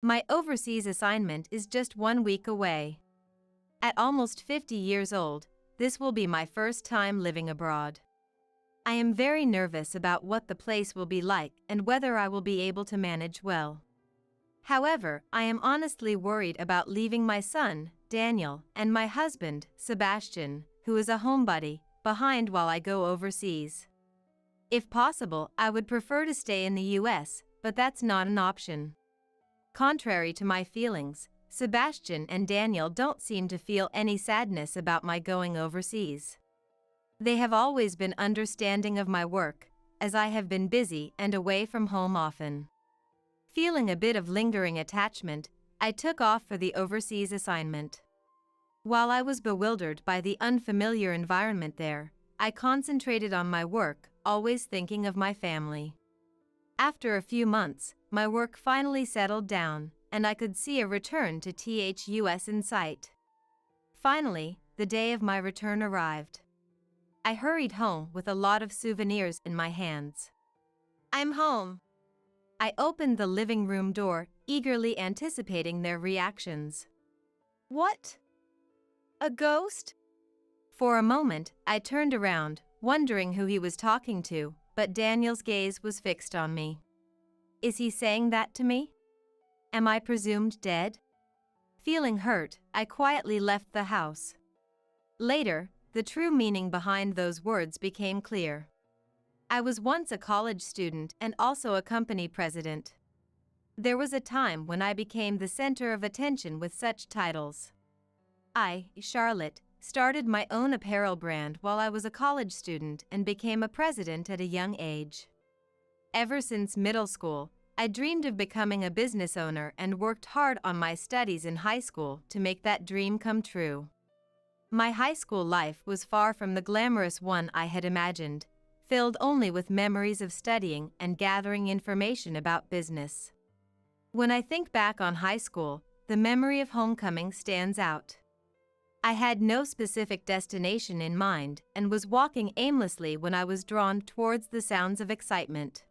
My overseas assignment is just 1 week away. At almost 50 years old, this will be my first time living abroad. I am very nervous about what the place will be like and whether I will be able to manage well. However, I am honestly worried about leaving my son, Daniel, and my husband, Sebastian, who is a homebody, behind while I go overseas. If possible, I would prefer to stay in the US, but that's not an option. Contrary to my feelings, Sebastian and Daniel don't seem to feel any sadness about my going overseas. They have always been understanding of my work, as I have been busy and away from home often. Feeling a bit of lingering attachment, I took off for the overseas assignment. While I was bewildered by the unfamiliar environment there, I concentrated on my work, always thinking of my family. After a few months, my work finally settled down, and I could see a return to THUS in sight. Finally, the day of my return arrived. I hurried home with a lot of souvenirs in my hands. I'm home. I opened the living room door, eagerly anticipating their reactions. What? A ghost? For a moment, I turned around, wondering who he was talking to, but Daniel's gaze was fixed on me. Is he saying that to me? Am I presumed dead? Feeling hurt, I quietly left the house. Later, the true meaning behind those words became clear. I was once a college student and also a company president. There was a time when I became the center of attention with such titles. I, Charlotte, started my own apparel brand while I was a college student and became a president at a young age. Ever since middle school, I dreamed of becoming a business owner and worked hard on my studies in high school to make that dream come true. My high school life was far from the glamorous one I had imagined, filled only with memories of studying and gathering information about business. When I think back on high school, the memory of homecoming stands out. I had no specific destination in mind and was walking aimlessly when I was drawn towards the sounds of excitement.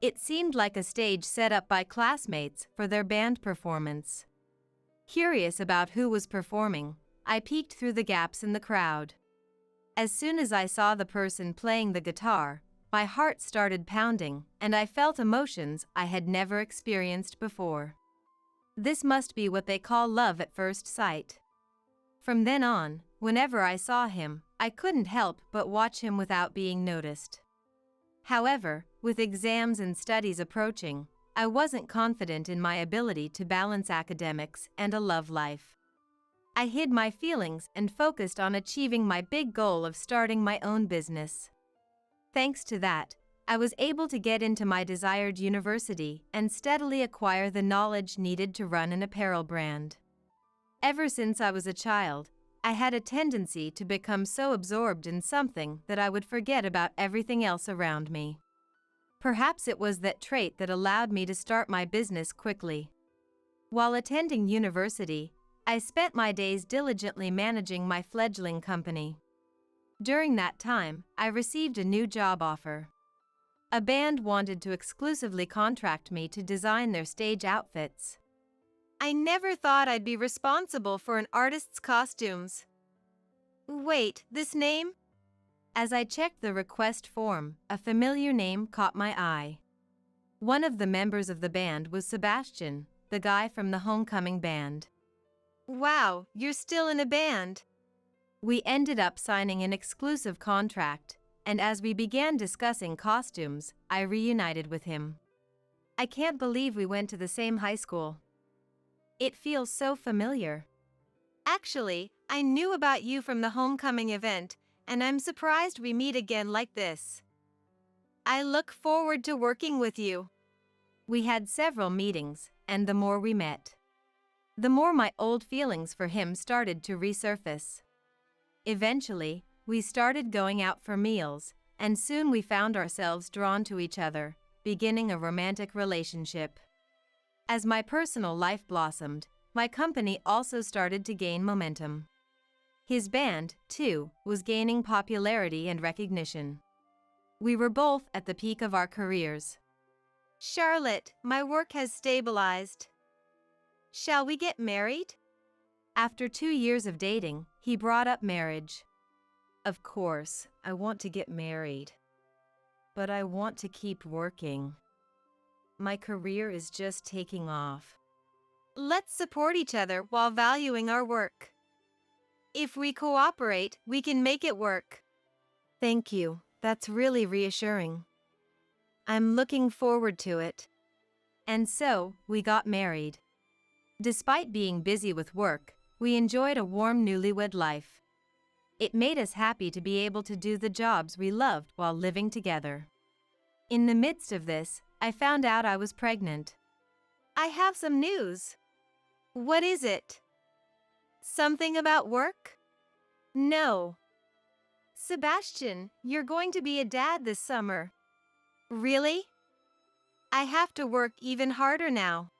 It seemed like a stage set up by classmates for their band performance. Curious about who was performing, I peeked through the gaps in the crowd. As soon as I saw the person playing the guitar, my heart started pounding, and I felt emotions I had never experienced before. This must be what they call love at first sight. From then on, whenever I saw him, I couldn't help but watch him without being noticed. However, with exams and studies approaching, I wasn't confident in my ability to balance academics and a love life. I hid my feelings and focused on achieving my big goal of starting my own business. Thanks to that, I was able to get into my desired university and steadily acquire the knowledge needed to run an apparel brand. Ever since I was a child, I had a tendency to become so absorbed in something that I would forget about everything else around me. Perhaps it was that trait that allowed me to start my business quickly. While attending university, I spent my days diligently managing my fledgling company. During that time, I received a new job offer. A band wanted to exclusively contract me to design their stage outfits. I never thought I'd be responsible for an artist's costumes. Wait, this name? As I checked the request form, a familiar name caught my eye. One of the members of the band was Sebastian, the guy from the homecoming band. Wow, you're still in a band. We ended up signing an exclusive contract, and as we began discussing costumes, I reunited with him. I can't believe we went to the same high school. It feels so familiar. Actually, I knew about you from the homecoming event, and I'm surprised we meet again like this. I look forward to working with you. We had several meetings, and the more we met, the more my old feelings for him started to resurface. Eventually, we started going out for meals, and soon we found ourselves drawn to each other, beginning a romantic relationship. As my personal life blossomed, my company also started to gain momentum. His band, too, was gaining popularity and recognition. We were both at the peak of our careers. Charlotte, my work has stabilized. Shall we get married? After 2 years of dating, he brought up marriage. Of course, I want to get married. But I want to keep working. My career is just taking off. Let's support each other while valuing our work. If we cooperate, we can make it work. Thank you. That's really reassuring. I'm looking forward to it. And so, we got married. Despite being busy with work, we enjoyed a warm newlywed life. It made us happy to be able to do the jobs we loved while living together. In the midst of this, I found out I was pregnant. I have some news. What is it? Something about work? No. Sebastian, you're going to be a dad this summer. Really? I have to work even harder now.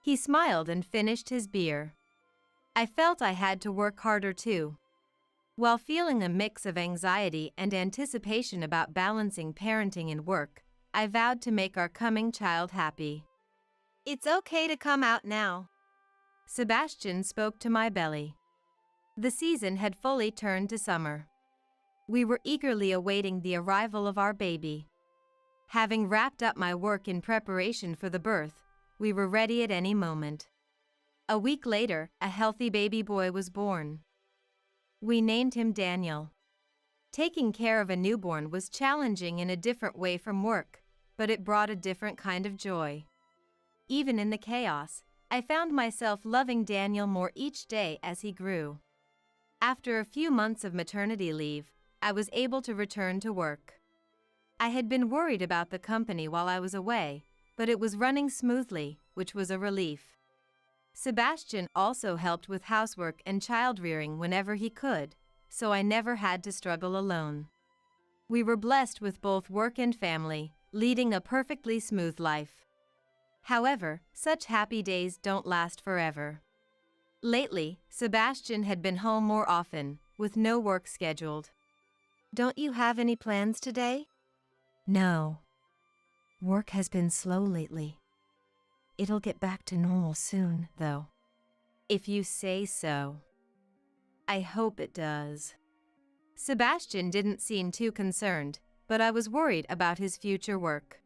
He smiled and finished his beer. I felt I had to work harder too. While feeling a mix of anxiety and anticipation about balancing parenting and work, I vowed to make our coming child happy. It's okay to come out now. Sebastian spoke to my belly. The season had fully turned to summer. We were eagerly awaiting the arrival of our baby. Having wrapped up my work in preparation for the birth, we were ready at any moment. A week later, a healthy baby boy was born. We named him Daniel. Taking care of a newborn was challenging in a different way from work, but it brought a different kind of joy. Even in the chaos, I found myself loving Daniel more each day as he grew. After a few months of maternity leave, I was able to return to work. I had been worried about the company while I was away, but it was running smoothly, which was a relief. Sebastian also helped with housework and child-rearing whenever he could, so I never had to struggle alone. We were blessed with both work and family, leading a perfectly smooth life. However, such happy days don't last forever. Lately, Sebastian had been home more often, with no work scheduled. Don't you have any plans today? No. Work has been slow lately. It'll get back to normal soon, though. If you say so. I hope it does. Sebastian didn't seem too concerned, but I was worried about his future work.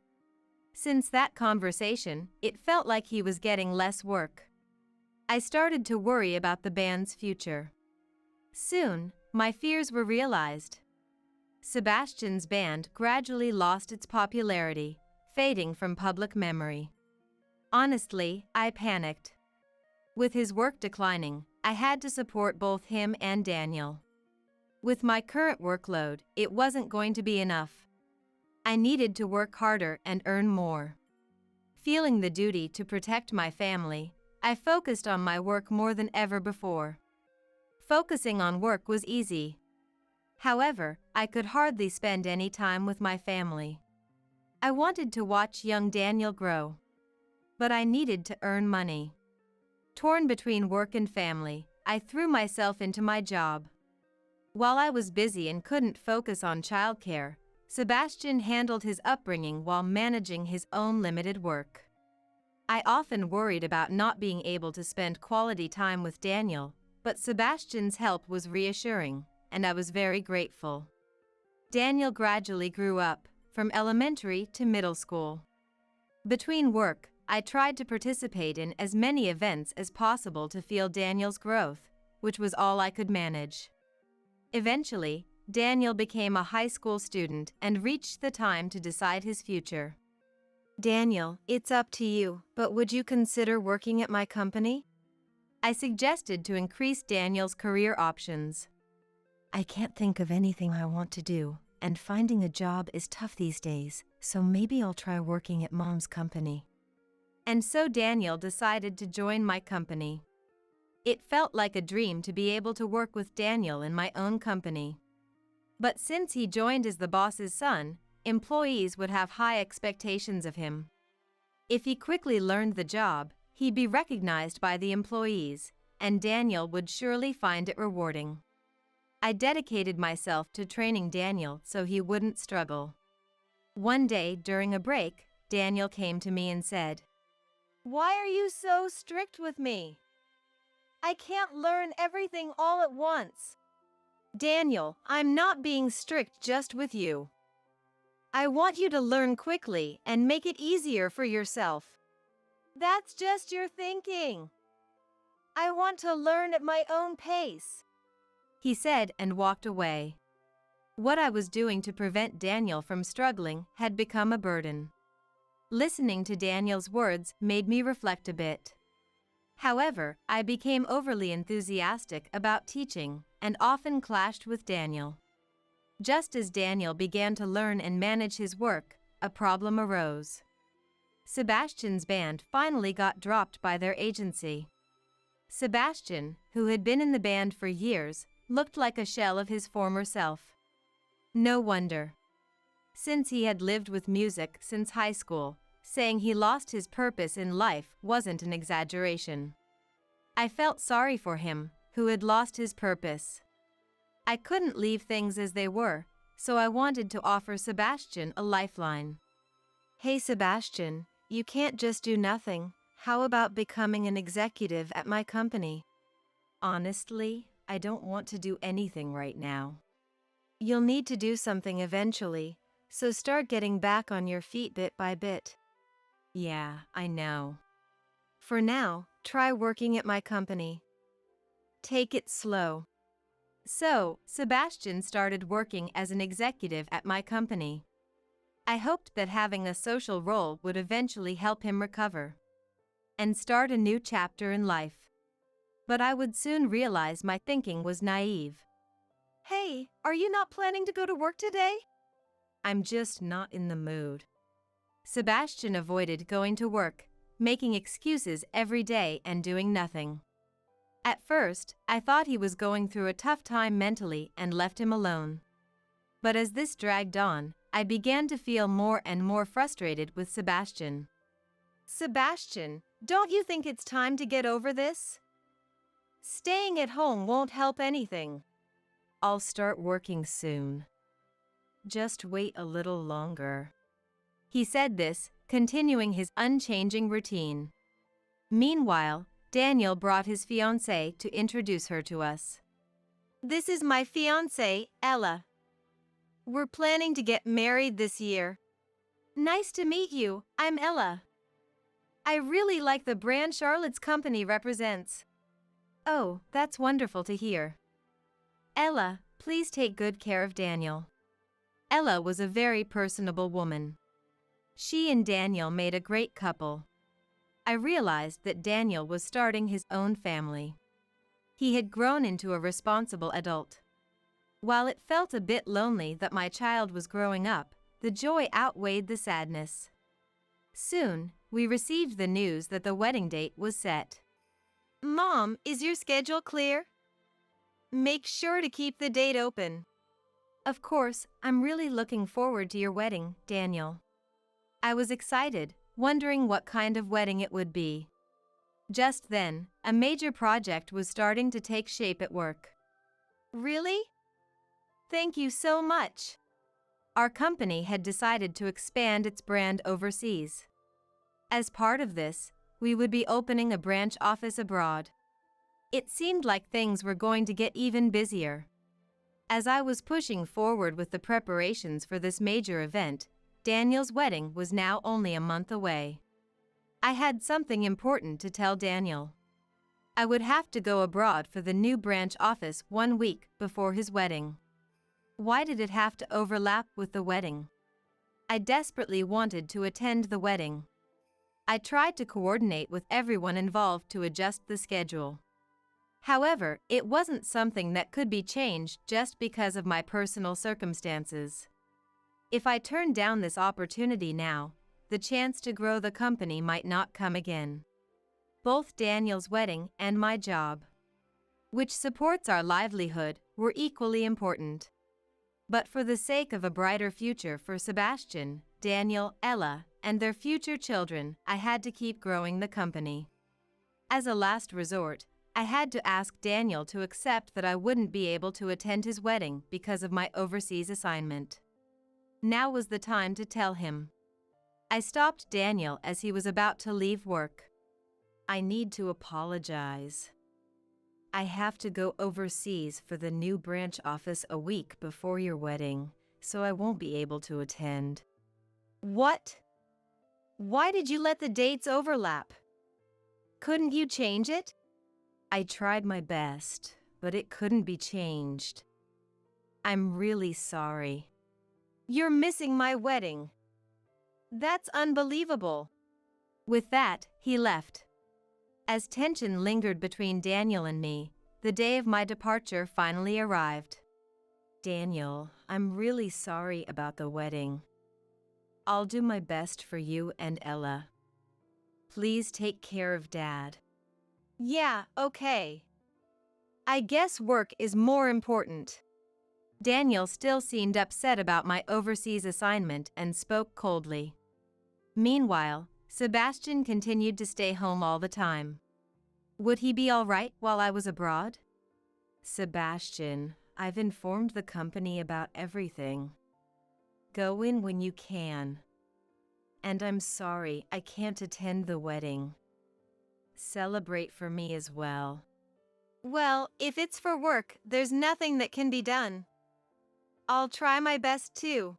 Since that conversation, it felt like he was getting less work. I started to worry about the band's future. Soon, my fears were realized. Sebastian's band gradually lost its popularity, fading from public memory. Honestly, I panicked. With his work declining, I had to support both him and Daniel. With my current workload, it wasn't going to be enough. I needed to work harder and earn more. Feeling the duty to protect my family, I focused on my work more than ever before. Focusing on work was easy. However, I could hardly spend any time with my family. I wanted to watch young Daniel grow. But I needed to earn money. Torn between work and family, I threw myself into my job. While I was busy and couldn't focus on childcare, Sebastian handled his upbringing while managing his own limited work. I often worried about not being able to spend quality time with Daniel, but Sebastian's help was reassuring, and I was very grateful. Daniel gradually grew up, from elementary to middle school. Between work, I tried to participate in as many events as possible to feel Daniel's growth, which was all I could manage. Eventually, Daniel became a high school student and reached the time to decide his future. Daniel, it's up to you, but would you consider working at my company? I suggested to increase Daniel's career options. I can't think of anything I want to do, and finding a job is tough these days, so maybe I'll try working at Mom's company. And so Daniel decided to join my company. It felt like a dream to be able to work with Daniel in my own company. But since he joined as the boss's son, employees would have high expectations of him. If he quickly learned the job, he'd be recognized by the employees, and Daniel would surely find it rewarding. I dedicated myself to training Daniel so he wouldn't struggle. One day during a break, Daniel came to me and said, Why are you so strict with me? I can't learn everything all at once. Daniel, I'm not being strict just with you. I want you to learn quickly and make it easier for yourself. That's just your thinking. I want to learn at my own pace, he said and walked away. What I was doing to prevent Daniel from struggling had become a burden. Listening to Daniel's words made me reflect a bit. However, I became overly enthusiastic about teaching and often clashed with Daniel. Just as Daniel began to learn and manage his work, a problem arose. Sebastian's band finally got dropped by their agency. Sebastian, who had been in the band for years, looked like a shell of his former self. No wonder. Since he had lived with music since high school, saying he lost his purpose in life wasn't an exaggeration. I felt sorry for him, who had lost his purpose. I couldn't leave things as they were, so I wanted to offer Sebastian a lifeline. Hey Sebastian, you can't just do nothing. How about becoming an executive at my company? Honestly, I don't want to do anything right now. You'll need to do something eventually, so start getting back on your feet bit by bit. Yeah, I know. For now, try working at my company. Take it slow. So, Sebastian started working as an executive at my company. I hoped that having a social role would eventually help him recover and start a new chapter in life. But I would soon realize my thinking was naive. Hey, are you not planning to go to work today? I'm just not in the mood. Sebastian avoided going to work, making excuses every day and doing nothing. At first, I thought he was going through a tough time mentally and left him alone. But as this dragged on, I began to feel more and more frustrated with Sebastian. Sebastian, don't you think it's time to get over this? Staying at home won't help anything. I'll start working soon. Just wait a little longer. He said this, continuing his unchanging routine. Meanwhile, Daniel brought his fiancée to introduce her to us. This is my fiancée, Ella. We're planning to get married this year. Nice to meet you, I'm Ella. I really like the brand Charlotte's company represents. Oh, that's wonderful to hear. Ella, please take good care of Daniel. Ella was a very personable woman. She and Daniel made a great couple. I realized that Daniel was starting his own family. He had grown into a responsible adult. While it felt a bit lonely that my child was growing up, the joy outweighed the sadness. Soon, we received the news that the wedding date was set. Mom, is your schedule clear? Make sure to keep the date open. Of course, I'm really looking forward to your wedding, Daniel. I was excited, wondering what kind of wedding it would be. Just then, a major project was starting to take shape at work. Really? Thank you so much. Our company had decided to expand its brand overseas. As part of this, we would be opening a branch office abroad. It seemed like things were going to get even busier. As I was pushing forward with the preparations for this major event, Daniel's wedding was now only a month away. I had something important to tell Daniel. I would have to go abroad for the new branch office 1 week before his wedding. Why did it have to overlap with the wedding? I desperately wanted to attend the wedding. I tried to coordinate with everyone involved to adjust the schedule. However, it wasn't something that could be changed just because of my personal circumstances. If I turned down this opportunity now, the chance to grow the company might not come again. Both Daniel's wedding and my job, which supports our livelihood, were equally important. But for the sake of a brighter future for Sebastian, Daniel, Ella, and their future children, I had to keep growing the company. As a last resort, I had to ask Daniel to accept that I wouldn't be able to attend his wedding because of my overseas assignment. Now was the time to tell him. I stopped Daniel as he was about to leave work. I need to apologize. I have to go overseas for the new branch office a week before your wedding, so I won't be able to attend. What? Why did you let the dates overlap? Couldn't you change it? I tried my best, but it couldn't be changed. I'm really sorry. You're missing my wedding. That's unbelievable. With that, he left. As tension lingered between Daniel and me, the day of my departure finally arrived. Daniel, I'm really sorry about the wedding. I'll do my best for you and Ella. Please take care of Dad. Yeah, okay. I guess work is more important. Daniel still seemed upset about my overseas assignment and spoke coldly. Meanwhile, Sebastian continued to stay home all the time. Would he be all right while I was abroad? Sebastian, I've informed the company about everything. Go in when you can. And I'm sorry I can't attend the wedding. Celebrate for me as well. Well, if it's for work, there's nothing that can be done. I'll try my best too.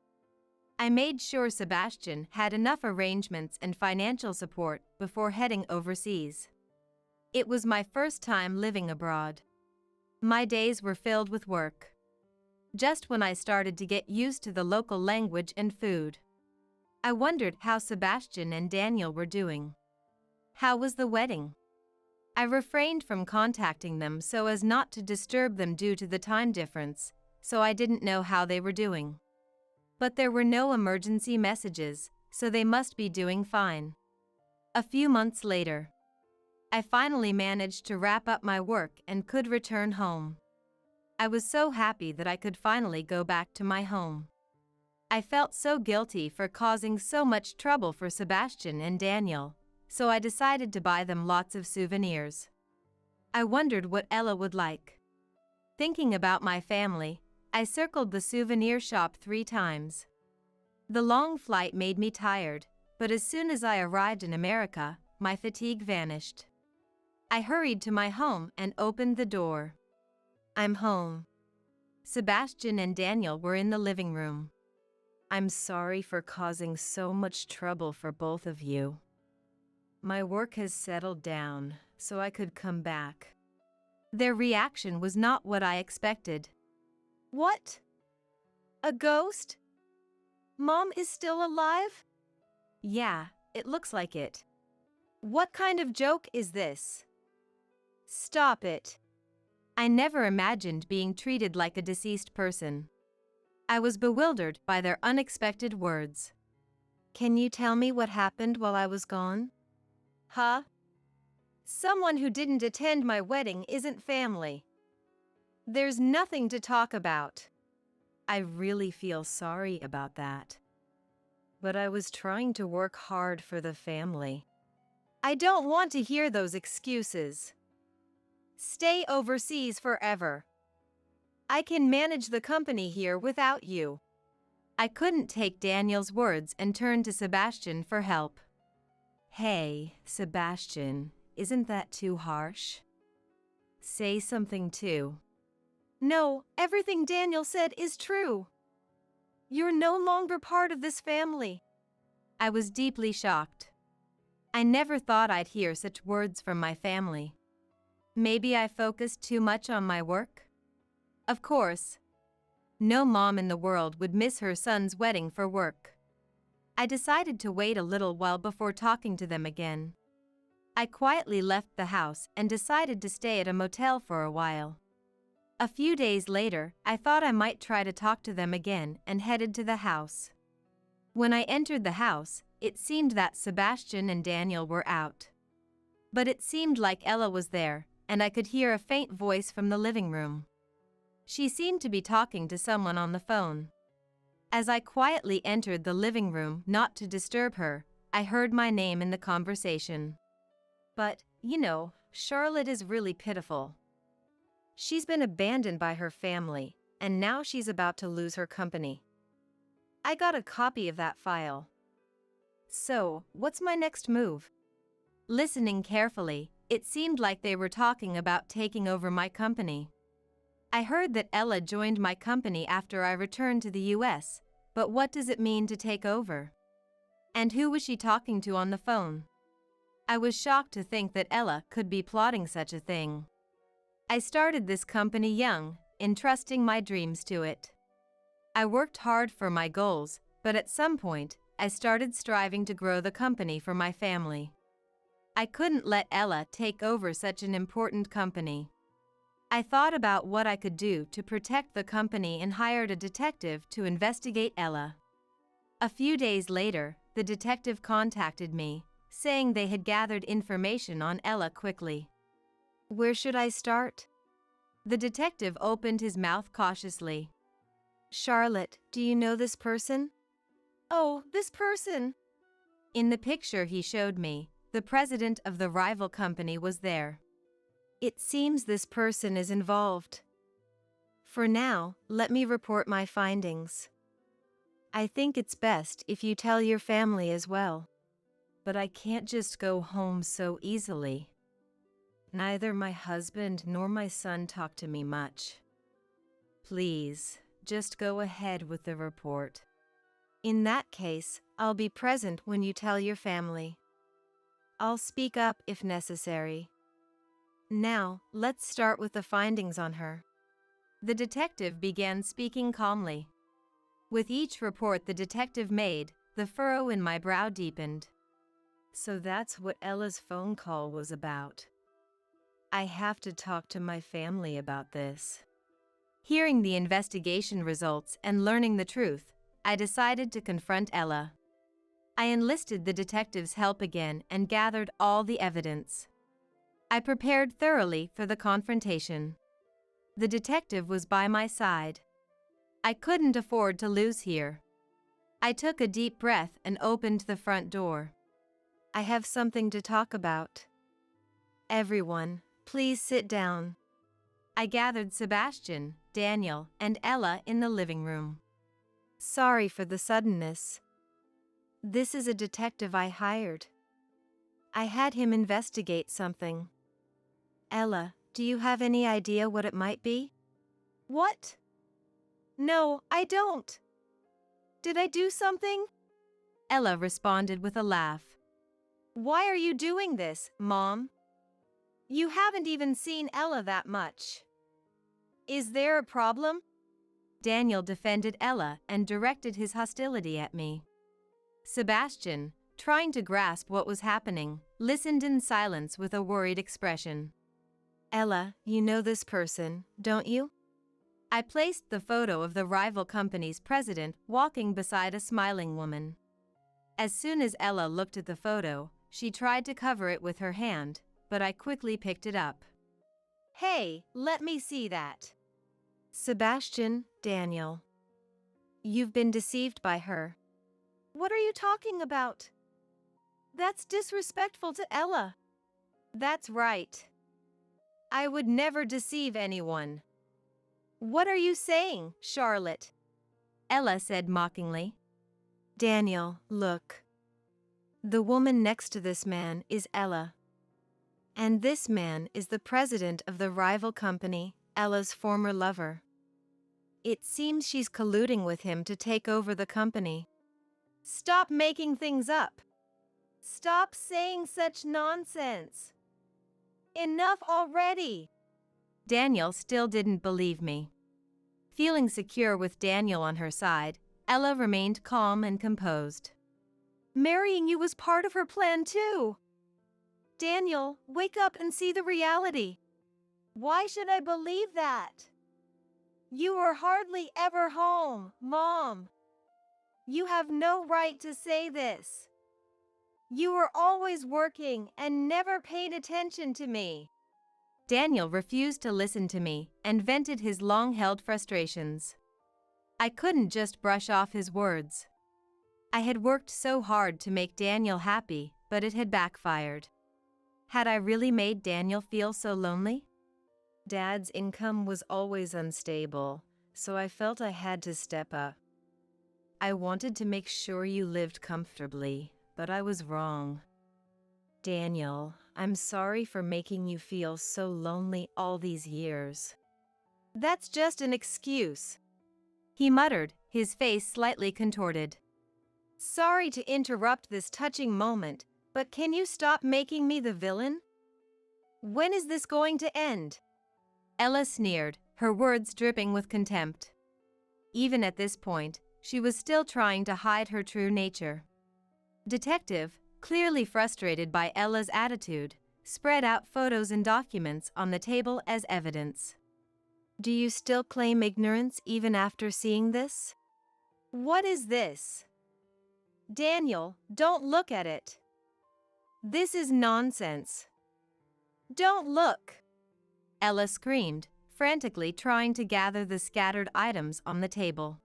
I made sure Sebastian had enough arrangements and financial support before heading overseas. It was my first time living abroad. My days were filled with work. Just when I started to get used to the local language and food, I wondered how Sebastian and Daniel were doing. How was the wedding? I refrained from contacting them so as not to disturb them due to the time difference, so I didn't know how they were doing. But there were no emergency messages, so they must be doing fine. A few months later, I finally managed to wrap up my work and could return home. I was so happy that I could finally go back to my home. I felt so guilty for causing so much trouble for Sebastian and Daniel, so I decided to buy them lots of souvenirs. I wondered what Ella would like. Thinking about my family, I circled the souvenir shop 3 times. The long flight made me tired, but as soon as I arrived in America, my fatigue vanished. I hurried to my home and opened the door. I'm home. Sebastian and Daniel were in the living room. I'm sorry for causing so much trouble for both of you. My work has settled down, so I could come back. Their reaction was not what I expected. What? A ghost? Mom is still alive? Yeah, it looks like it. What kind of joke is this? Stop it. I never imagined being treated like a deceased person. I was bewildered by their unexpected words. Can you tell me what happened while I was gone? Huh? Someone who didn't attend my wedding isn't family. There's nothing to talk about. I really feel sorry about that. But I was trying to work hard for the family. I don't want to hear those excuses. Stay overseas forever. I can manage the company here without you. I couldn't take Daniel's words and turned to Sebastian for help. Hey, Sebastian, isn't that too harsh? Say something too. No, everything Daniel said is true. You're no longer part of this family. I was deeply shocked. I never thought I'd hear such words from my family. Maybe I focused too much on my work? Of course. No mom in the world would miss her son's wedding for work. I decided to wait a little while before talking to them again. I quietly left the house and decided to stay at a motel for a while. A few days later, I thought I might try to talk to them again and headed to the house. When I entered the house, it seemed that Sebastian and Daniel were out. But it seemed like Ella was there, and I could hear a faint voice from the living room. She seemed to be talking to someone on the phone. As I quietly entered the living room not to disturb her, I heard my name in the conversation. But, Charlotte is really pitiful. She's been abandoned by her family, and now she's about to lose her company. I got a copy of that file. So, what's my next move? Listening carefully, it seemed like they were talking about taking over my company. I heard that Ella joined my company after I returned to the US, but what does it mean to take over? And who was she talking to on the phone? I was shocked to think that Ella could be plotting such a thing. I started this company young, entrusting my dreams to it. I worked hard for my goals, but at some point, I started striving to grow the company for my family. I couldn't let Ella take over such an important company. I thought about what I could do to protect the company and hired a detective to investigate Ella. A few days later, the detective contacted me, saying they had gathered information on Ella quickly. Where should I start? The detective opened his mouth cautiously. Charlotte, do you know this person? Oh, this person. In the picture he showed me, the president of the rival company was there. It seems this person is involved. For now, let me report my findings. I think it's best if you tell your family as well. But I can't just go home so easily. Neither my husband nor my son talk to me much. Please, just go ahead with the report. In that case, I'll be present when you tell your family. I'll speak up if necessary. Now, let's start with the findings on her. The detective began speaking calmly. With each report the detective made, the furrow in my brow deepened. So that's what Ella's phone call was about. I have to talk to my family about this. Hearing the investigation results and learning the truth, I decided to confront Ella. I enlisted the detective's help again and gathered all the evidence. I prepared thoroughly for the confrontation. The detective was by my side. I couldn't afford to lose here. I took a deep breath and opened the front door. I have something to talk about. Everyone, please sit down. I gathered Sebastian, Daniel, and Ella in the living room. Sorry for the suddenness. This is a detective I hired. I had him investigate something. Ella, do you have any idea what it might be? What? No, I don't. Did I do something? Ella responded with a laugh. Why are you doing this, Mom? You haven't even seen Ella that much. Is there a problem? Daniel defended Ella and directed his hostility at me. Sebastian, trying to grasp what was happening, listened in silence with a worried expression. Ella, you know this person, don't you? I placed the photo of the rival company's president walking beside a smiling woman. As soon as Ella looked at the photo, she tried to cover it with her hand, but I quickly picked it up. Hey, let me see that. Sebastian, Daniel. You've been deceived by her. What are you talking about? That's disrespectful to Ella. That's right. I would never deceive anyone. What are you saying, Charlotte? Ella said mockingly. Daniel, look. The woman next to this man is Ella. And this man is the president of the rival company, Ella's former lover. It seems she's colluding with him to take over the company. Stop making things up. Stop saying such nonsense. Enough already. Daniel still didn't believe me. Feeling secure with Daniel on her side, Ella remained calm and composed. Marrying you was part of her plan too. Daniel, wake up and see the reality. Why should I believe that? You are hardly ever home, Mom. You have no right to say this. You were always working and never paid attention to me. Daniel refused to listen to me and vented his long-held frustrations. I couldn't just brush off his words. I had worked so hard to make Daniel happy, but it had backfired. Had I really made Daniel feel so lonely? Dad's income was always unstable, so I felt I had to step up. I wanted to make sure you lived comfortably, but I was wrong. Daniel, I'm sorry for making you feel so lonely all these years. That's just an excuse, he muttered, his face slightly contorted. Sorry to interrupt this touching moment, but can you stop making me the villain? When is this going to end? Ella sneered, her words dripping with contempt. Even at this point, she was still trying to hide her true nature. Detective, clearly frustrated by Ella's attitude, spread out photos and documents on the table as evidence. Do you still claim ignorance even after seeing this? What is this? Daniel, don't look at it. This is nonsense. Don't look! Ella screamed, frantically trying to gather the scattered items on the table.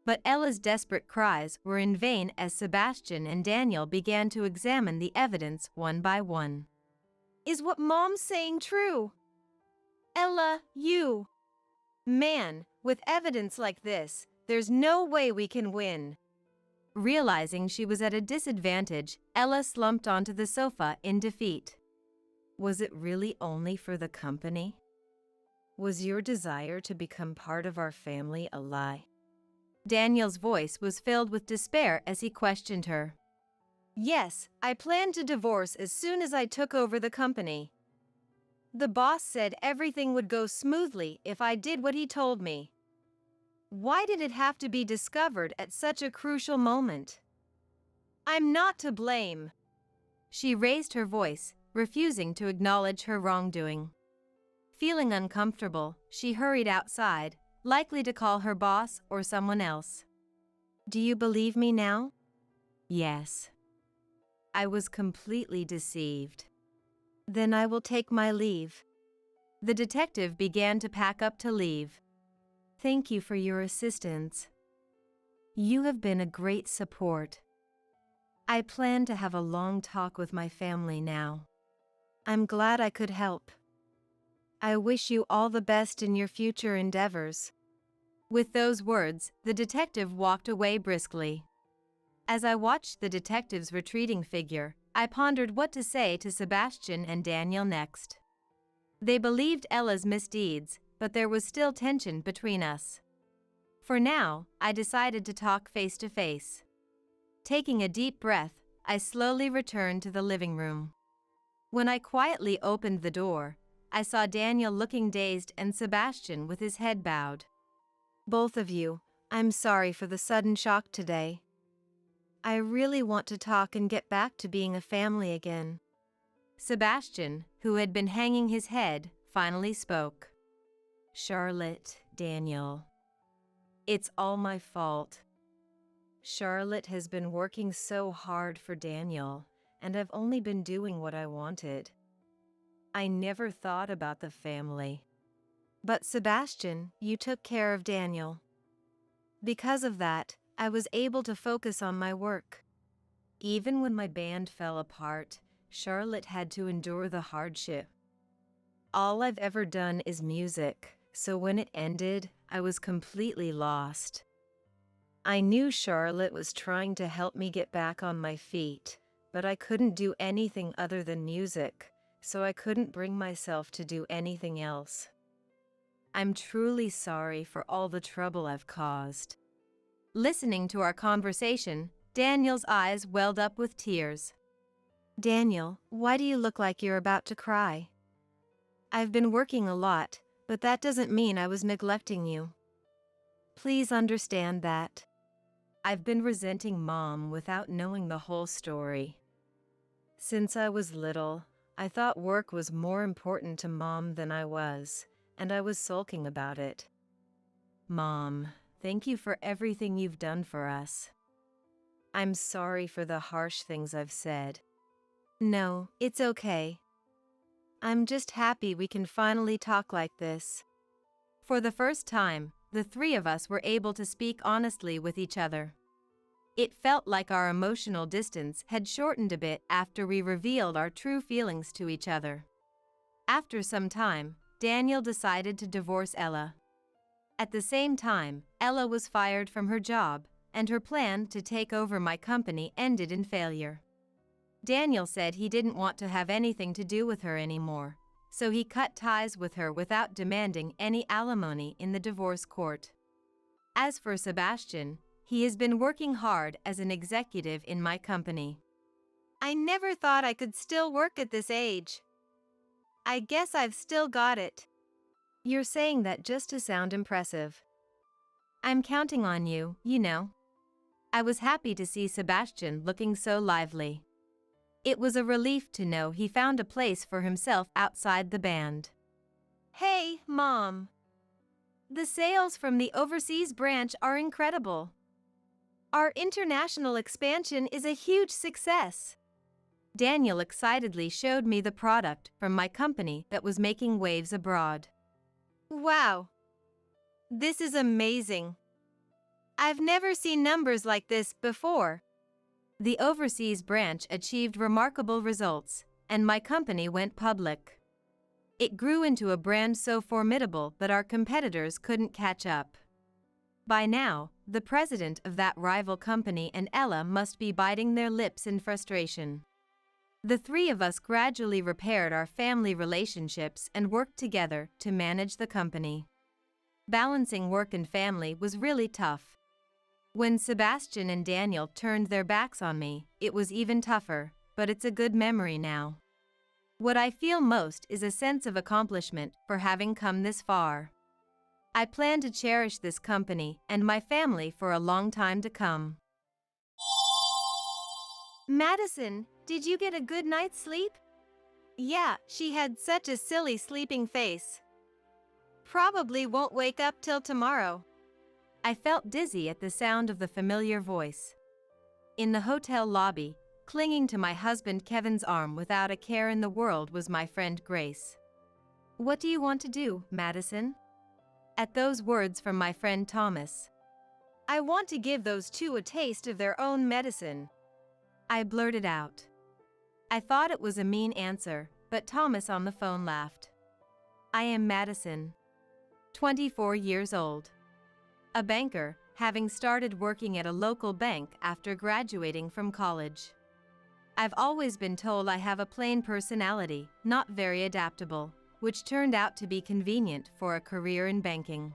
But Ella's desperate cries were in vain as Sebastian and Daniel began to examine the evidence one by one. Is what Mom's saying true? Ella, you... Man, with evidence like this, there's no way we can win. Realizing she was at a disadvantage, Ella slumped onto the sofa in defeat. Was it really only for the company? Was your desire to become part of our family a lie? Daniel's voice was filled with despair as he questioned her. Yes, I planned to divorce as soon as I took over the company. The boss said everything would go smoothly if I did what he told me. Why did it have to be discovered at such a crucial moment? I'm not to blame. She raised her voice, refusing to acknowledge her wrongdoing. Feeling uncomfortable, she hurried outside, likely to call her boss or someone else. Do you believe me now? Yes. I was completely deceived. Then I will take my leave. The detective began to pack up to leave. Thank you for your assistance. You have been a great support. I plan to have a long talk with my family now. I'm glad I could help. I wish you all the best in your future endeavors. With those words, the detective walked away briskly. As I watched the detective's retreating figure, I pondered what to say to Sebastian and Daniel next. They believed Ella's misdeeds, but there was still tension between us. For now, I decided to talk face to face. Taking a deep breath, I slowly returned to the living room. When I quietly opened the door, I saw Daniel looking dazed and Sebastian with his head bowed. Both of you, I'm sorry for the sudden shock today. I really want to talk and get back to being a family again. Sebastian, who had been hanging his head, finally spoke. Charlotte, Daniel. It's all my fault. Charlotte has been working so hard for Daniel, and I've only been doing what I wanted. I never thought about the family. But Sebastian, you took care of Daniel. Because of that, I was able to focus on my work. Even when my band fell apart, Charlotte had to endure the hardship. All I've ever done is music, so when it ended, I was completely lost. I knew Charlotte was trying to help me get back on my feet, but I couldn't do anything other than music, so I couldn't bring myself to do anything else. I'm truly sorry for all the trouble I've caused. Listening to our conversation, Daniel's eyes welled up with tears. Daniel, why do you look like you're about to cry? I've been working a lot, but that doesn't mean I was neglecting you. Please understand that. I've been resenting Mom without knowing the whole story. Since I was little, I thought work was more important to Mom than I was, and I was sulking about it. Mom, thank you for everything you've done for us. I'm sorry for the harsh things I've said. No, it's okay. I'm just happy we can finally talk like this. For the first time, the three of us were able to speak honestly with each other. It felt like our emotional distance had shortened a bit after we revealed our true feelings to each other. After some time, Daniel decided to divorce Ella. At the same time, Ella was fired from her job, and her plan to take over my company ended in failure. Daniel said he didn't want to have anything to do with her anymore, so he cut ties with her without demanding any alimony in the divorce court. As for Sebastian, he has been working hard as an executive in my company. I never thought I could still work at this age. I guess I've still got it. You're saying that just to sound impressive. I'm counting on you, you know. I was happy to see Sebastian looking so lively. It was a relief to know he found a place for himself outside the band. Hey, Mom. The sales from the overseas branch are incredible. Our international expansion is a huge success. Daniel excitedly showed me the product from my company that was making waves abroad. Wow. This is amazing. I've never seen numbers like this before. The overseas branch achieved remarkable results, and my company went public. It grew into a brand so formidable that our competitors couldn't catch up. By now, the president of that rival company and Ella must be biting their lips in frustration. The three of us gradually repaired our family relationships and worked together to manage the company. Balancing work and family was really tough. When Sebastian and Daniel turned their backs on me, it was even tougher, but it's a good memory now. What I feel most is a sense of accomplishment for having come this far. I plan to cherish this company and my family for a long time to come. Madison, did you get a good night's sleep? Yeah, she had such a silly sleeping face. Probably won't wake up till tomorrow. I felt dizzy at the sound of the familiar voice. In the hotel lobby, clinging to my husband Kevin's arm without a care in the world was my friend Grace. What do you want to do, Madison? At those words from my friend Thomas. I want to give those two a taste of their own medicine. I blurted out. I thought it was a mean answer, but Thomas on the phone laughed. I am Madison. 24 years old. A banker, having started working at a local bank after graduating from college. I've always been told I have a plain personality, not very adaptable, which turned out to be convenient for a career in banking.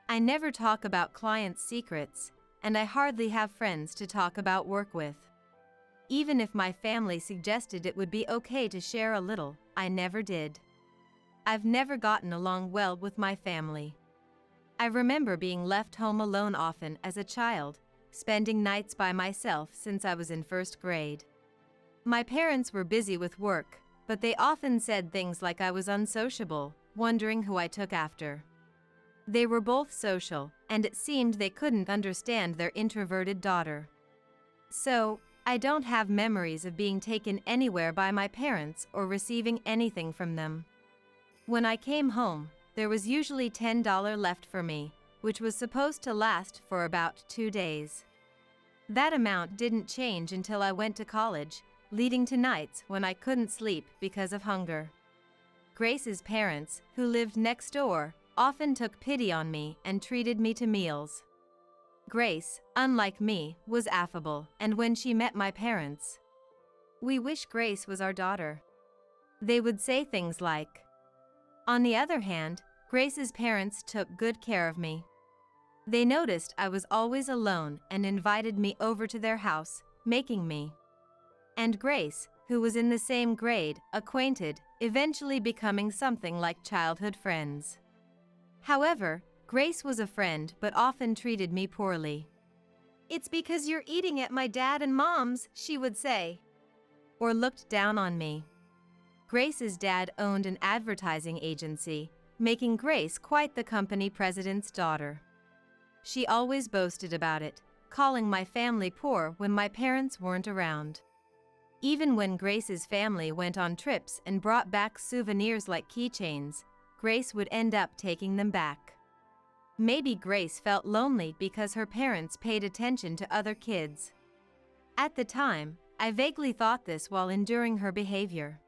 I never talk about clients' secrets, and I hardly have friends to talk about work with. Even if my family suggested it would be okay to share a little, I never did. I've never gotten along well with my family. I remember being left home alone often as a child, spending nights by myself since I was in first grade. My parents were busy with work, but they often said things like I was unsociable, wondering who I took after. They were both social, and it seemed they couldn't understand their introverted daughter. So, I don't have memories of being taken anywhere by my parents or receiving anything from them. When I came home, there was usually $10 left for me, which was supposed to last for about 2 days. That amount didn't change until I went to college, leading to nights when I couldn't sleep because of hunger. Grace's parents, who lived next door, often took pity on me and treated me to meals. Grace, unlike me, was affable, and when she met my parents, "We wish Grace was our daughter." They would say things like. On the other hand, Grace's parents took good care of me. They noticed I was always alone and invited me over to their house, making me and Grace, who was in the same grade, acquainted, eventually becoming something like childhood friends. However, Grace was a friend but often treated me poorly. "It's because you're eating at my dad and mom's," she would say. Or looked down on me. Grace's dad owned an advertising agency, making Grace quite the company president's daughter. She always boasted about it, calling my family poor when my parents weren't around. Even when Grace's family went on trips and brought back souvenirs like keychains, Grace would end up taking them back. Maybe Grace felt lonely because her parents paid attention to other kids. At the time, I vaguely thought this while enduring her behavior.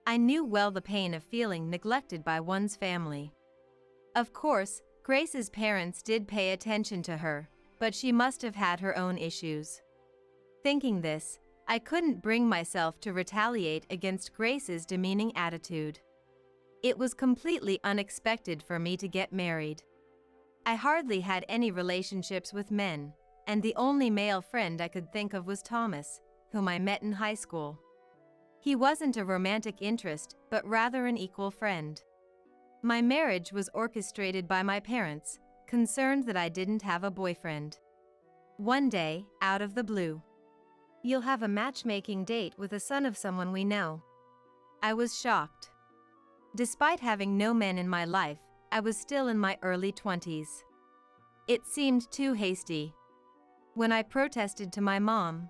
I knew well the pain of feeling neglected by one's family. Of course, Grace's parents did pay attention to her, but she must have had her own issues. Thinking this, I couldn't bring myself to retaliate against Grace's demeaning attitude. It was completely unexpected for me to get married. I hardly had any relationships with men, and the only male friend I could think of was Thomas, whom I met in high school. He wasn't a romantic interest, but rather an equal friend. My marriage was orchestrated by my parents, concerned that I didn't have a boyfriend. One day, out of the blue, "You'll have a matchmaking date with a son of someone we know." I was shocked. Despite having no men in my life, I was still in my early 20s. It seemed too hasty. When I protested to my mom,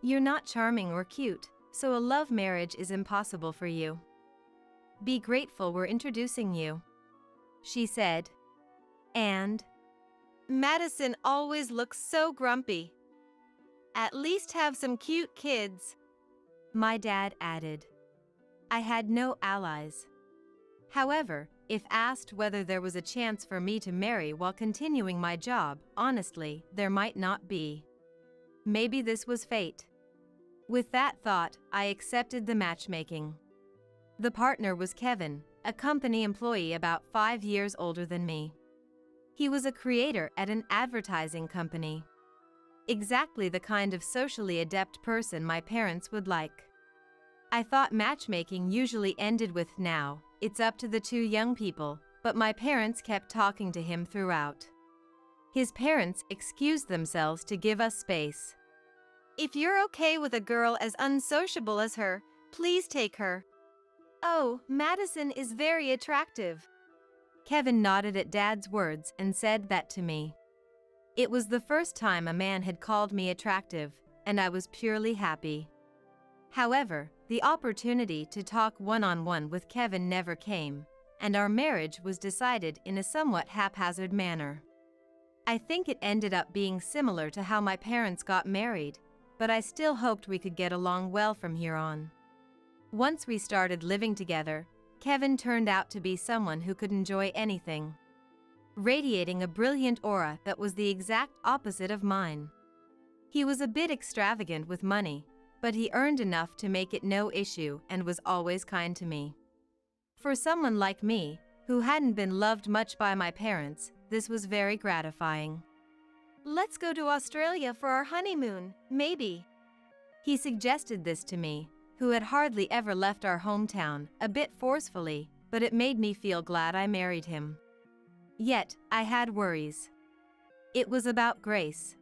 "You're not charming or cute, so a love marriage is impossible for you. Be grateful we're introducing you," she said. And, "Madison always looks so grumpy. At least have some cute kids," my dad added. I had no allies. However, if asked whether there was a chance for me to marry while continuing my job, honestly, there might not be. Maybe this was fate. With that thought, I accepted the matchmaking. The partner was Kevin, a company employee about 5 years older than me. He was a creator at an advertising company. Exactly the kind of socially adept person my parents would like. I thought matchmaking usually ended with "Now, it's up to the two young people," but my parents kept talking to him throughout. His parents excused themselves to give us space. "If you're okay with a girl as unsociable as her, please take her." "Oh, Madison is very attractive." Kevin nodded at Dad's words and said that to me. It was the first time a man had called me attractive, and I was purely happy. However, the opportunity to talk one-on-one with Kevin never came, and our marriage was decided in a somewhat haphazard manner. I think it ended up being similar to how my parents got married, but I still hoped we could get along well from here on. Once we started living together, Kevin turned out to be someone who could enjoy anything, radiating a brilliant aura that was the exact opposite of mine. He was a bit extravagant with money, but he earned enough to make it no issue and was always kind to me. For someone like me, who hadn't been loved much by my parents, this was very gratifying. "Let's go to Australia for our honeymoon, maybe." He suggested this to me, who had hardly ever left our hometown, a bit forcefully, but it made me feel glad I married him. Yet, I had worries. It was about Grace.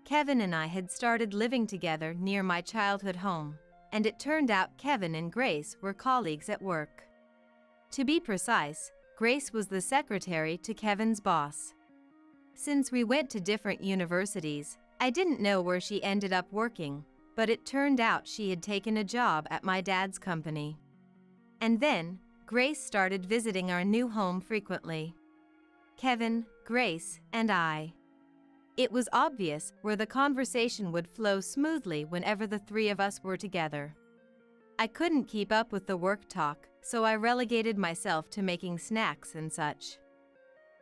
Kevin and I had started living together near my childhood home, and it turned out Kevin and Grace were colleagues at work. To be precise, Grace was the secretary to Kevin's boss. Since we went to different universities, I didn't know where she ended up working, but it turned out she had taken a job at my dad's company. And then, Grace started visiting our new home frequently. Kevin, Grace, and I. It was obvious where the conversation would flow smoothly whenever the three of us were together. I couldn't keep up with the work talk, so I relegated myself to making snacks and such.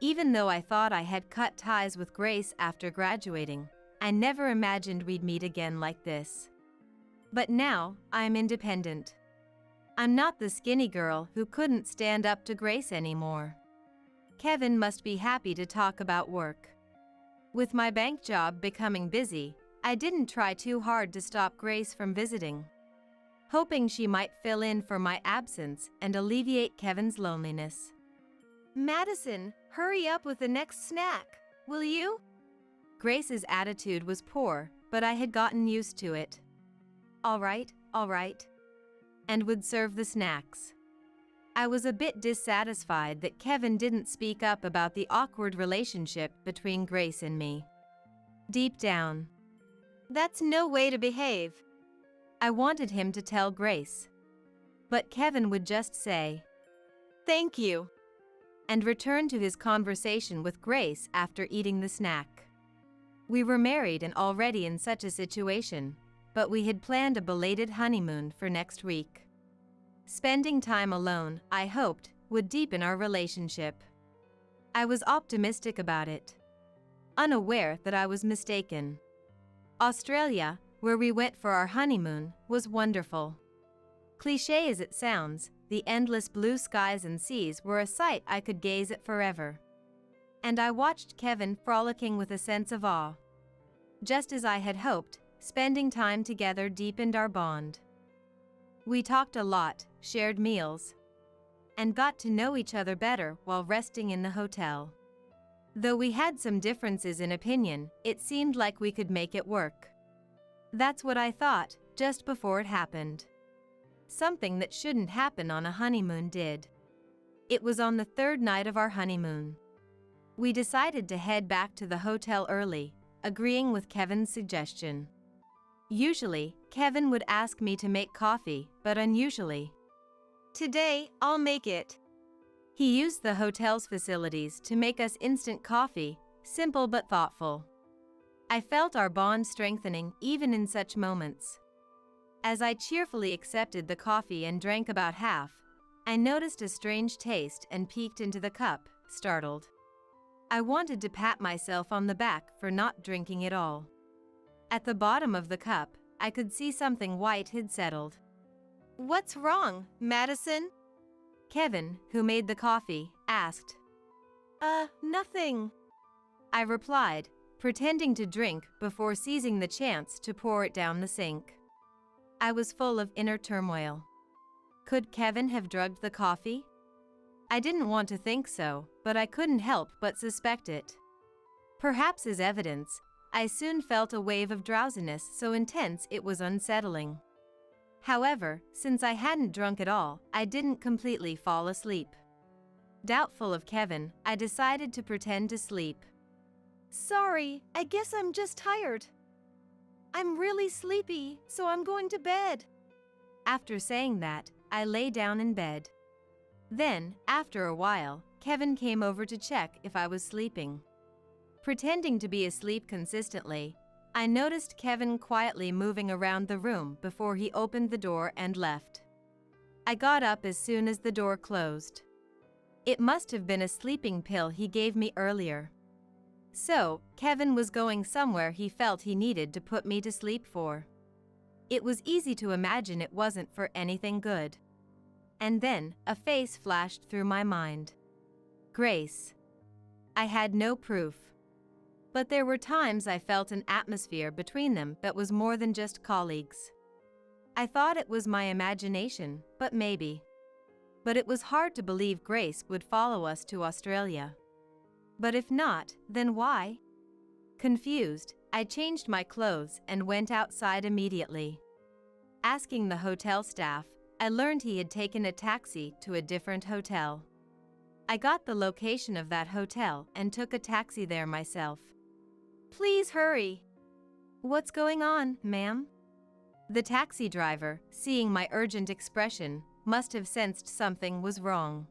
Even though I thought I had cut ties with Grace after graduating, I never imagined we'd meet again like this. But now, I'm independent. I'm not the skinny girl who couldn't stand up to Grace anymore. Kevin must be happy to talk about work. With my bank job becoming busy, I didn't try too hard to stop Grace from visiting, hoping she might fill in for my absence and alleviate Kevin's loneliness. "Madison, hurry up with the next snack, will you?" Grace's attitude was poor, but I had gotten used to it. All right," and would serve the snacks. I was a bit dissatisfied that Kevin didn't speak up about the awkward relationship between Grace and me. Deep down, that's no way to behave. I wanted him to tell Grace. But Kevin would just say, "Thank you," and return to his conversation with Grace after eating the snack. We were married and already in such a situation, but we had planned a belated honeymoon for next week. Spending time alone, I hoped, would deepen our relationship. I was optimistic about it, unaware that I was mistaken. Australia, where we went for our honeymoon, was wonderful. Cliché as it sounds, the endless blue skies and seas were a sight I could gaze at forever. And I watched Kevin frolicking with a sense of awe. Just as I had hoped, spending time together deepened our bond. We talked a lot, shared meals, and got to know each other better while resting in the hotel. Though we had some differences in opinion, it seemed like we could make it work. That's what I thought, just before it happened. Something that shouldn't happen on a honeymoon did. It was on the third night of our honeymoon. We decided to head back to the hotel early, agreeing with Kevin's suggestion. Usually, Kevin would ask me to make coffee, but unusually, "Today, I'll make it." He used the hotel's facilities to make us instant coffee, simple but thoughtful. I felt our bond strengthening even in such moments. As I cheerfully accepted the coffee and drank about half, I noticed a strange taste and peeked into the cup, startled. I wanted to pat myself on the back for not drinking it all. At the bottom of the cup, I could see something white had settled. "What's wrong, Madison?" Kevin, who made the coffee, asked. Nothing," I replied, pretending to drink before seizing the chance to pour it down the sink. I was full of inner turmoil. Could Kevin have drugged the coffee? I didn't want to think so, but I couldn't help but suspect it. Perhaps as evidence, I soon felt a wave of drowsiness so intense it was unsettling. However, since I hadn't drunk at all, I didn't completely fall asleep. Doubtful of Kevin, I decided to pretend to sleep. "Sorry, I guess I'm just tired. I'm really sleepy, so I'm going to bed." After saying that, I lay down in bed. Then, after a while, Kevin came over to check if I was sleeping. Pretending to be asleep consistently, I noticed Kevin quietly moving around the room before he opened the door and left. I got up as soon as the door closed. It must have been a sleeping pill he gave me earlier. So, Kevin was going somewhere he felt he needed to put me to sleep for. It was easy to imagine it wasn't for anything good. And then, a face flashed through my mind. Grace. I had no proof. But there were times I felt an atmosphere between them that was more than just colleagues. I thought it was my imagination, but maybe. But it was hard to believe Grace would follow us to Australia. But if not, then why? Confused, I changed my clothes and went outside immediately. Asking the hotel staff, I learned he had taken a taxi to a different hotel. I got the location of that hotel and took a taxi there myself. "Please hurry." "What's going on, ma'am?" The taxi driver, seeing my urgent expression, must have sensed something was wrong.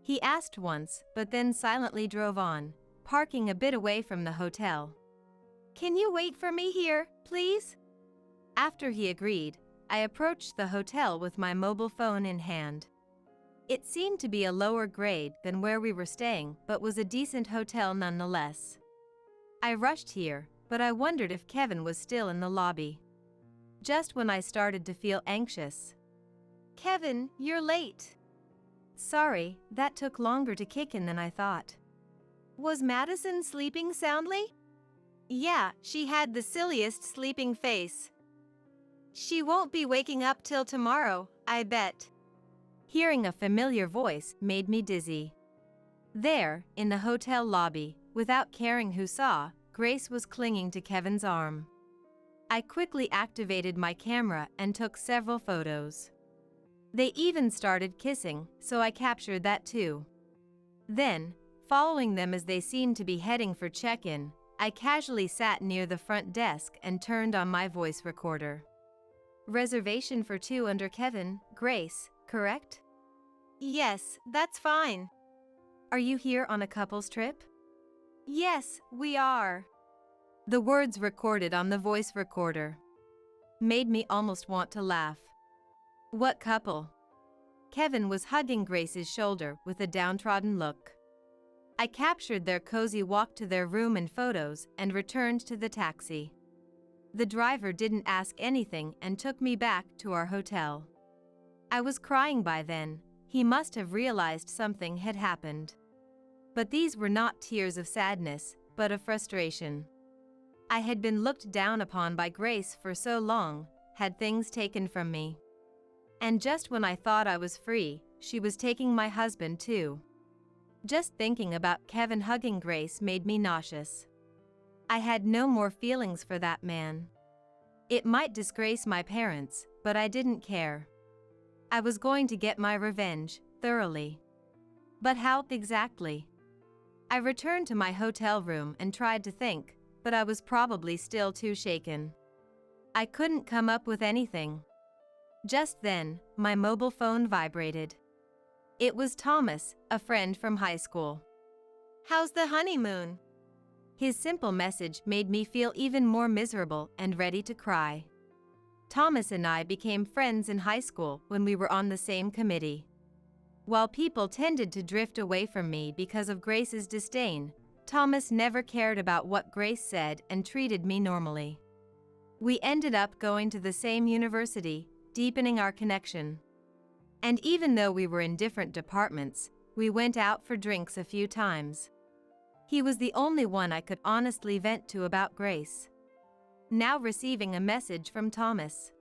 He asked once, but then silently drove on, parking a bit away from the hotel. "Can you wait for me here, please?" After he agreed, I approached the hotel with my mobile phone in hand. It seemed to be a lower grade than where we were staying, but was a decent hotel nonetheless. I rushed here, but I wondered if Kevin was still in the lobby. Just when I started to feel anxious. "Kevin, you're late." "Sorry, that took longer to kick in than I thought." "Was Madison sleeping soundly?" "Yeah, she had the silliest sleeping face." "She won't be waking up till tomorrow, I bet." Hearing a familiar voice made me dizzy. There, in the hotel lobby, without caring who saw, Grace was clinging to Kevin's arm. I quickly activated my camera and took several photos. They even started kissing, so I captured that too. Then, following them as they seemed to be heading for check-in, I casually sat near the front desk and turned on my voice recorder. "Reservation for 2 under Kevin, Grace, correct?" "Yes, that's fine." "Are you here on a couple's trip?" "Yes, we are." The words recorded on the voice recorder made me almost want to laugh. "What couple?" Kevin was hugging Grace's shoulder with a downtrodden look. I captured their cozy walk to their room in photos and returned to the taxi. The driver didn't ask anything and took me back to our hotel. I was crying by then. He must have realized something had happened. But these were not tears of sadness, but of frustration. I had been looked down upon by Grace for so long, had things taken from me. And just when I thought I was free, she was taking my husband too. Just thinking about Kevin hugging Grace made me nauseous. I had no more feelings for that man. It might disgrace my parents, but I didn't care. I was going to get my revenge, thoroughly. But how exactly? I returned to my hotel room and tried to think, but I was probably still too shaken. I couldn't come up with anything. Just then, my mobile phone vibrated. It was Thomas, a friend from high school. "How's the honeymoon?" His simple message made me feel even more miserable and ready to cry. Thomas and I became friends in high school when we were on the same committee. While people tended to drift away from me because of Grace's disdain, Thomas never cared about what Grace said and treated me normally. We ended up going to the same university, deepening our connection. And even though we were in different departments, we went out for drinks a few times. He was the only one I could honestly vent to about Grace. Now receiving a message from Thomas.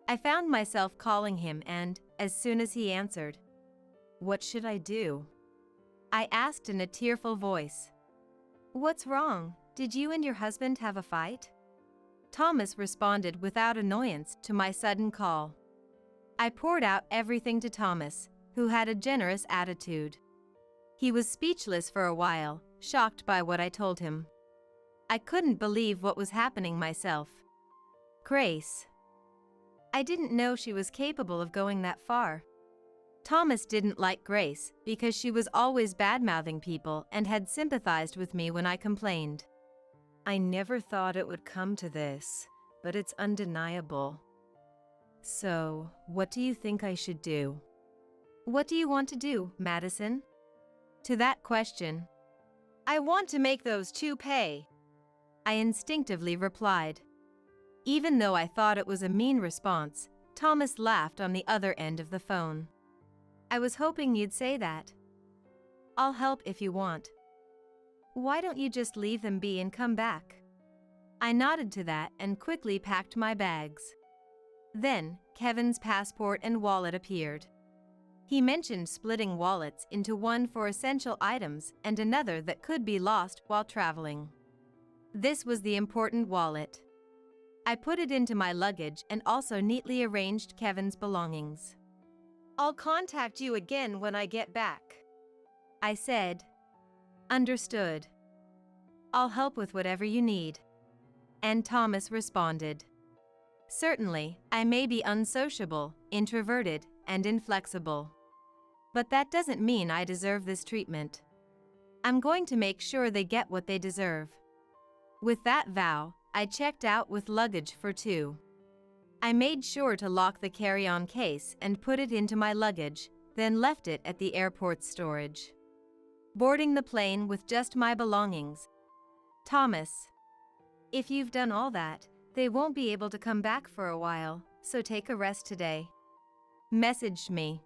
I found myself calling him and, as soon as he answered, "What should I do?" I asked in a tearful voice. "What's wrong? Did you and your husband have a fight?" Thomas responded without annoyance to my sudden call. I poured out everything to Thomas, who had a generous attitude. He was speechless for a while, shocked by what I told him. I couldn't believe what was happening myself. Grace. I didn't know she was capable of going that far. Thomas didn't like Grace because she was always bad-mouthing people and had sympathized with me when I complained. "I never thought it would come to this, but it's undeniable. So, what do you think I should do?" "What do you want to do, Madison?" To that question, "I want to make those two pay," I instinctively replied. Even though I thought it was a mean response, Thomas laughed on the other end of the phone. "I was hoping you'd say that. I'll help if you want. Why don't you just leave them be and come back?" I nodded to that and quickly packed my bags. Then, Kevin's passport and wallet appeared. He mentioned splitting wallets into one for essential items and another that could be lost while traveling. This was the important wallet. I put it into my luggage and also neatly arranged Kevin's belongings. "I'll contact you again when I get back," I said. "Understood. I'll help with whatever you need." And Thomas responded. Certainly, I may be unsociable, introverted, and inflexible. But that doesn't mean I deserve this treatment. I'm going to make sure they get what they deserve. With that vow, I checked out with luggage for two. I made sure to lock the carry-on case and put it into my luggage, then left it at the airport's storage. Boarding the plane with just my belongings. "Thomas, if you've done all that, they won't be able to come back for a while, so take a rest today," messaged me.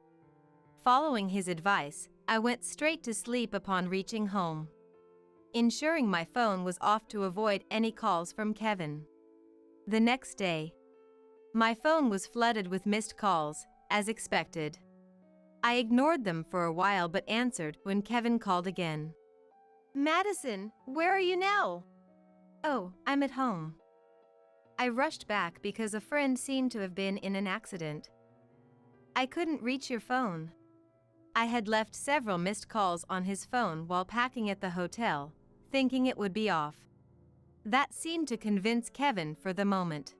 Following his advice, I went straight to sleep upon reaching home, ensuring my phone was off to avoid any calls from Kevin. The next day, my phone was flooded with missed calls, as expected. I ignored them for a while but answered when Kevin called again. "Madison, where are you now?" "Oh, I'm at home." I rushed back because a friend seemed to have been in an accident. "I couldn't reach your phone." I had left several missed calls on his phone while packing at the hotel, thinking it would be off. That seemed to convince Kevin for the moment.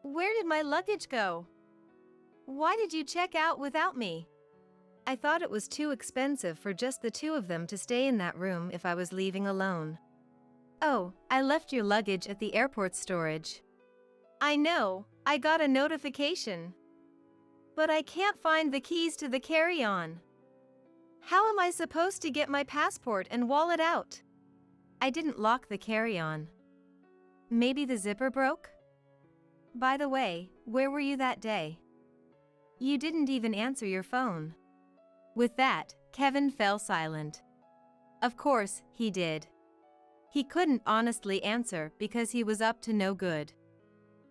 "Where did my luggage go? Why did you check out without me?" I thought it was too expensive for just the two of them to stay in that room if I was leaving alone. "Oh, I left your luggage at the airport storage." "I know, I got a notification. But I can't find the keys to the carry-on. How am I supposed to get my passport and wallet out?" "I didn't lock the carry-on. Maybe the zipper broke?" By the way, where were you that day? You didn't even answer your phone. With that, Kevin fell silent. Of course, he did. He couldn't honestly answer because he was up to no good.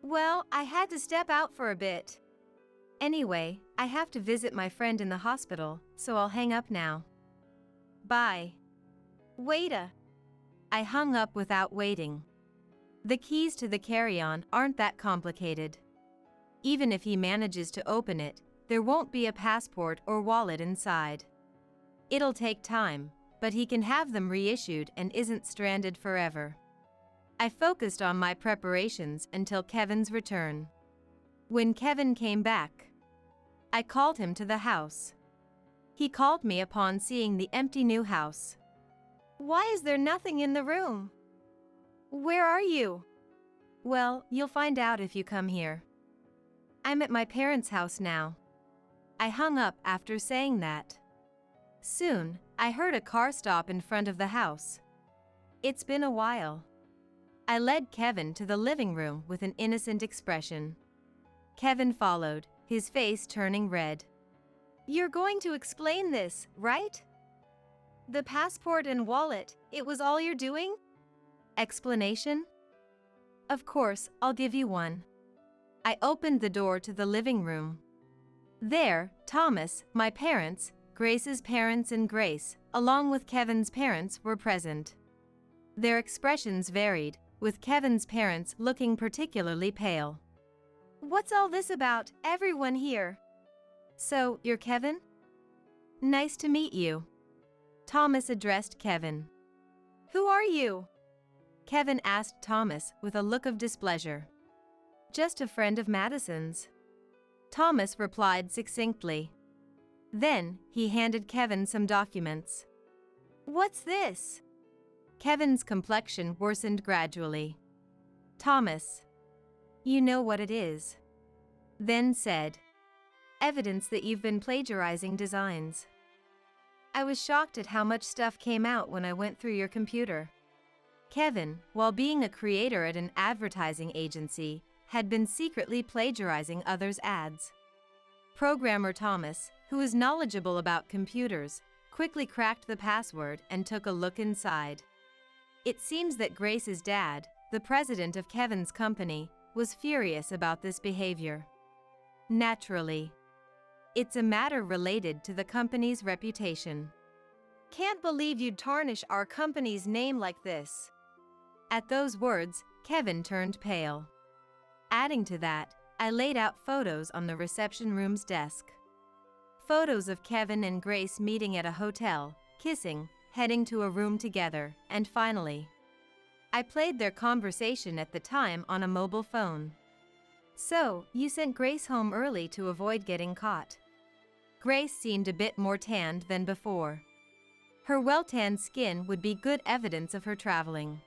Well, I had to step out for a bit. Anyway, I have to visit my friend in the hospital, so I'll hang up now. Bye. Waita. I hung up without waiting. The keys to the carry-on aren't that complicated. Even if he manages to open it, there won't be a passport or wallet inside. It'll take time, but he can have them reissued and isn't stranded forever. I focused on my preparations until Kevin's return. When Kevin came back, I called him to the house. He called me upon seeing the empty new house. Why is there nothing in the room? Where are you? Well, you'll find out if you come here. I'm at my parents' house now. I hung up after saying that. Soon, I heard a car stop in front of the house. It's been a while. I led Kevin to the living room with an innocent expression. Kevin followed, his face turning red. You're going to explain this, right? The passport and wallet, it was all you're doing? Explanation? Of course, I'll give you one. I opened the door to the living room. There, Thomas, my parents, Grace's parents and Grace, along with Kevin's parents, were present. Their expressions varied, with Kevin's parents looking particularly pale. What's all this about, everyone here? So, you're Kevin? Nice to meet you. Thomas addressed Kevin. Who are you? Kevin asked Thomas with a look of displeasure. Just a friend of Madison's. Thomas replied succinctly. Then, he handed Kevin some documents. What's this? Kevin's complexion worsened gradually. Thomas. You know what it is. Then said. Evidence that you've been plagiarizing designs. I was shocked at how much stuff came out when I went through your computer. Kevin, while being a creator at an advertising agency, had been secretly plagiarizing others' ads. Programmer Thomas, who is knowledgeable about computers, quickly cracked the password and took a look inside. It seems that Grace's dad, the president of Kevin's company, was furious about this behavior. Naturally. It's a matter related to the company's reputation. Can't believe you'd tarnish our company's name like this. At those words, Kevin turned pale. Adding to that, I laid out photos on the reception room's desk. Photos of Kevin and Grace meeting at a hotel, kissing, heading to a room together, and finally, I played their conversation at the time on a mobile phone. So, you sent Grace home early to avoid getting caught. Grace seemed a bit more tanned than before. Her well-tanned skin would be good evidence of her traveling.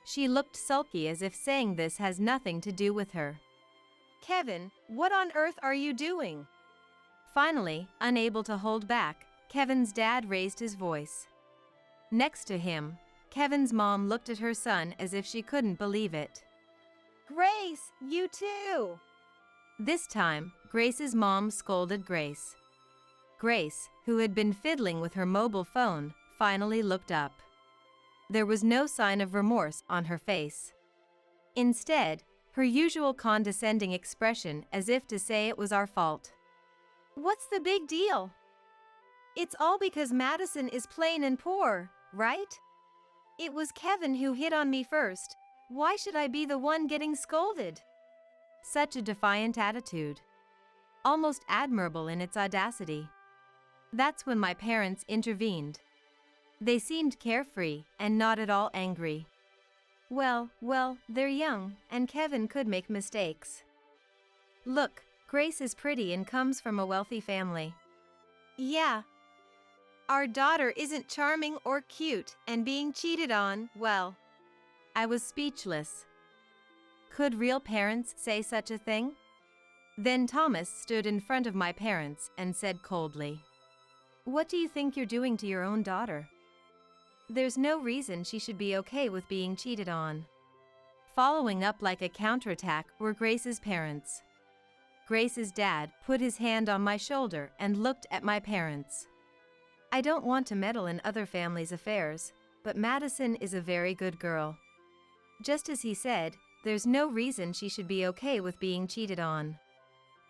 She looked sulky as if saying this has nothing to do with her. Kevin, what on earth are you doing? Finally, unable to hold back, Kevin's dad raised his voice. Next to him, Kevin's mom looked at her son as if she couldn't believe it. Grace, you too! This time, Grace's mom scolded Grace. Grace, who had been fiddling with her mobile phone, finally looked up. There was no sign of remorse on her face. Instead, her usual condescending expression as if to say it was our fault. What's the big deal? It's all because Madison is plain and poor, right? It was Kevin who hit on me first. Why should I be the one getting scolded? Such a defiant attitude. Almost admirable in its audacity. That's when my parents intervened. They seemed carefree and not at all angry. Well, they're young, and Kevin could make mistakes. Look, Grace is pretty and comes from a wealthy family. Yeah. Our daughter isn't charming or cute, and being cheated on, well. I was speechless. Could real parents say such a thing? Then Thomas stood in front of my parents and said coldly, "What do you think you're doing to your own daughter? There's no reason she should be okay with being cheated on. Following up like a counterattack were Grace's parents. Grace's dad put his hand on my shoulder and looked at my parents. I don't want to meddle in other families' affairs, but Madison is a very good girl. Just as he said, there's no reason she should be okay with being cheated on.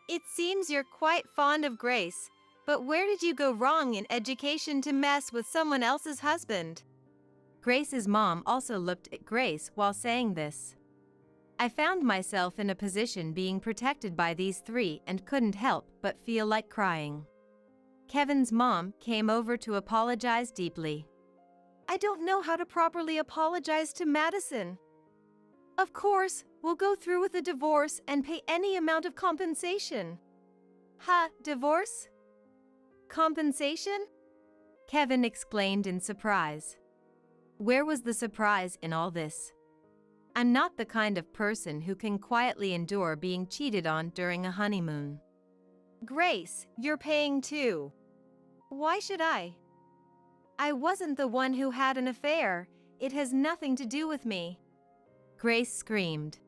It seems you're quite fond of Grace, but where did you go wrong in education to mess with someone else's husband? Grace's mom also looked at Grace while saying this. I found myself in a position being protected by these three and couldn't help but feel like crying. Kevin's mom came over to apologize deeply. I don't know how to properly apologize to Madison. Of course, we'll go through with the divorce and pay any amount of compensation. Divorce? Compensation? Kevin exclaimed in surprise. Where was the surprise in all this? I'm not the kind of person who can quietly endure being cheated on during a honeymoon. Grace, you're paying too. Why should I? I wasn't the one who had an affair. It has nothing to do with me. Grace screamed.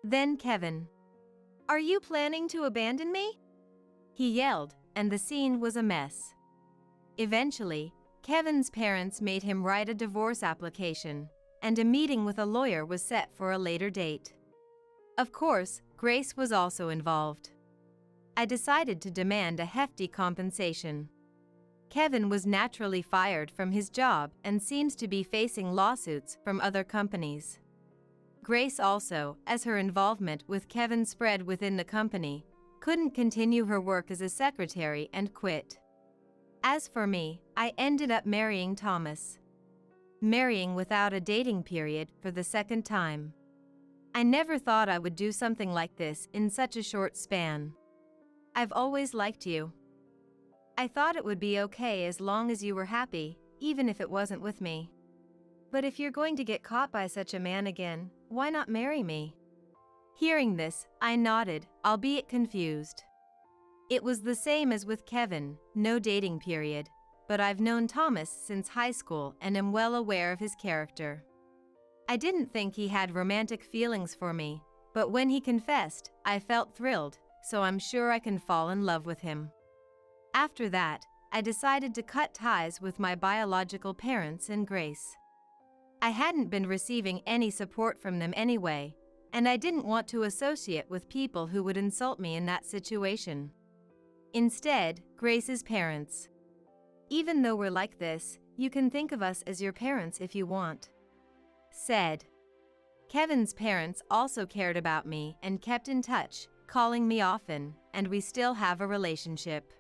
Then Kevin. Are you planning to abandon me? He yelled, and the scene was a mess. Eventually, Kevin's parents made him write a divorce application, and a meeting with a lawyer was set for a later date. Of course, Grace was also involved. I decided to demand a hefty compensation. Kevin was naturally fired from his job and seems to be facing lawsuits from other companies. Grace also, as her involvement with Kevin spread within the company, couldn't continue her work as a secretary and quit. As for me, I ended up marrying Thomas. Marrying without a dating period for the second time. I never thought I would do something like this in such a short span. I've always liked you. I thought it would be okay as long as you were happy, even if it wasn't with me. But if you're going to get caught by such a man again, why not marry me? Hearing this, I nodded, albeit confused. It was the same as with Kevin, no dating period, but I've known Thomas since high school and am well aware of his character. I didn't think he had romantic feelings for me, but when he confessed, I felt thrilled, so I'm sure I can fall in love with him. After that, I decided to cut ties with my biological parents and Grace. I hadn't been receiving any support from them anyway, and I didn't want to associate with people who would insult me in that situation. Instead, Grace's parents. Even though we're like this, you can think of us as your parents if you want. Said. Kevin's parents also cared about me and kept in touch, calling me often, and we still have a relationship.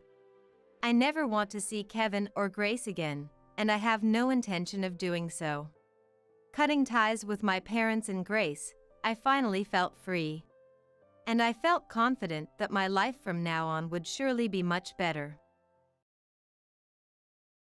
I never want to see Kevin or Grace again, and I have no intention of doing so. Cutting ties with my parents and Grace, I finally felt free. And I felt confident that my life from now on would surely be much better.